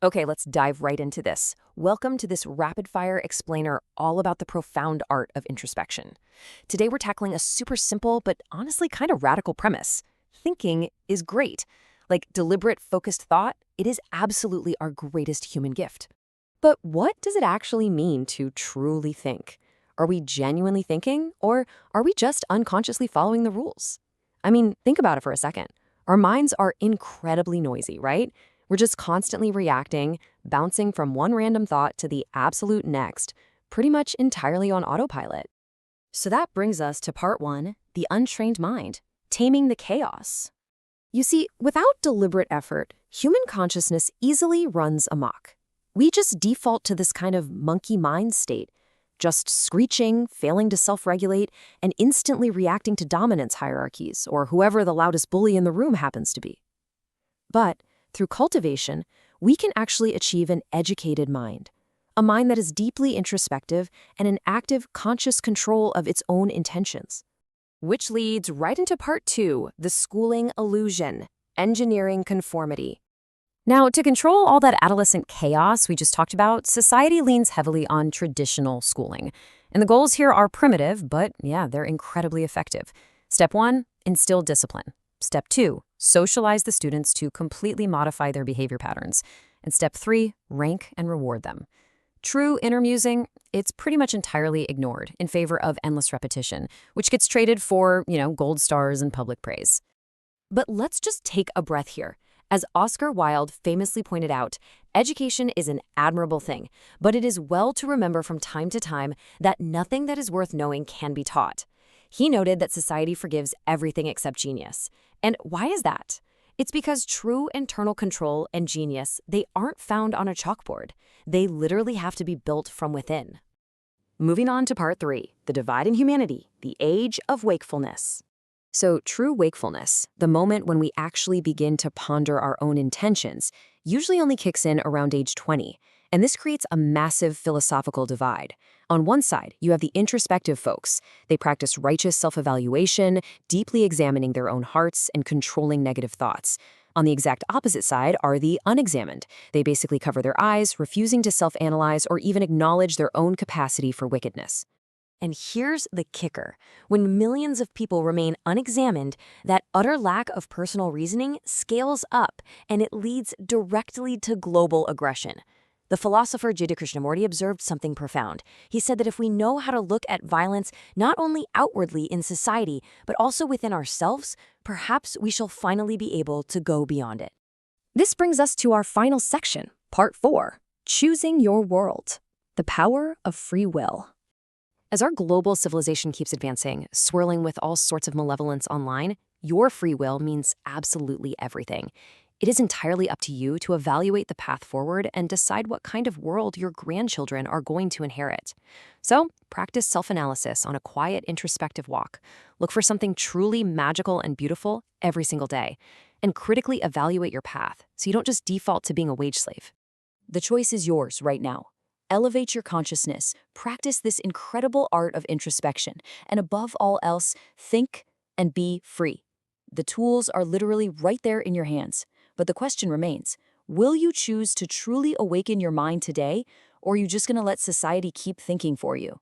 Okay, let's dive right into this. Welcome to this rapid-fire explainer all about the profound art of introspection. Today we're tackling a super simple but honestly kind of radical premise. Thinking is great. Like deliberate, focused thought, it is absolutely our greatest human gift. But what does it actually mean to truly think? Are we genuinely thinking, or are we just unconsciously following the rules? I mean, think about it for a second. Our minds are incredibly noisy, right? We're just constantly reacting, bouncing from one random thought to the absolute next, pretty much entirely on autopilot. So that brings us to part one, the untrained mind, taming the chaos. You see, without deliberate effort, human consciousness easily runs amok. We just default to this kind of monkey mind state, just screeching, failing to self-regulate, and instantly reacting to dominance hierarchies or whoever the loudest bully in the room happens to be. But through cultivation, we can actually achieve an educated mind, a mind that is deeply introspective and in active, conscious control of its own intentions. Which leads right into part two, the schooling illusion, engineering conformity. Now, to control all that adolescent chaos we just talked about, society leans heavily on traditional schooling. And the goals here are primitive, but yeah, they're incredibly effective. Step one, instill discipline. Step two, socialize the students to completely modify their behavior patterns. And step three, rank and reward them. True inner musing, it's pretty much entirely ignored in favor of endless repetition, which gets traded for, gold stars and public praise. But let's just take a breath here. As Oscar Wilde famously pointed out, education is an admirable thing, but it is well to remember from time to time that nothing that is worth knowing can be taught. He noted that society forgives everything except genius. And why is that? It's because true internal control and genius, they aren't found on a chalkboard. They literally have to be built from within. Moving on to part three, the divide in humanity, the age of wakefulness. So true wakefulness, the moment when we actually begin to ponder our own intentions, usually only kicks in around age 20. And this creates a massive philosophical divide. On one side, you have the introspective folks. They practice righteous self-evaluation, deeply examining their own hearts and controlling negative thoughts. On the exact opposite side are the unexamined. They basically cover their eyes, refusing to self-analyze or even acknowledge their own capacity for wickedness. And here's the kicker. When millions of people remain unexamined, that utter lack of personal reasoning scales up, and it leads directly to global aggression. The philosopher Jiddu Krishnamurti observed something profound. He said that if we know how to look at violence not only outwardly in society, but also within ourselves, perhaps we shall finally be able to go beyond it. This brings us to our final section, part four, choosing your world, the power of free will. As our global civilization keeps advancing, swirling with all sorts of malevolence online, your free will means absolutely everything. It is entirely up to you to evaluate the path forward and decide what kind of world your grandchildren are going to inherit. So, practice self-analysis on a quiet, introspective walk. Look for something truly magical and beautiful every single day, and critically evaluate your path so you don't just default to being a wage slave. The choice is yours right now. Elevate your consciousness, practice this incredible art of introspection, and above all else, think and be free. The tools are literally right there in your hands. But the question remains, will you choose to truly awaken your mind today, or are you just going to let society keep thinking for you?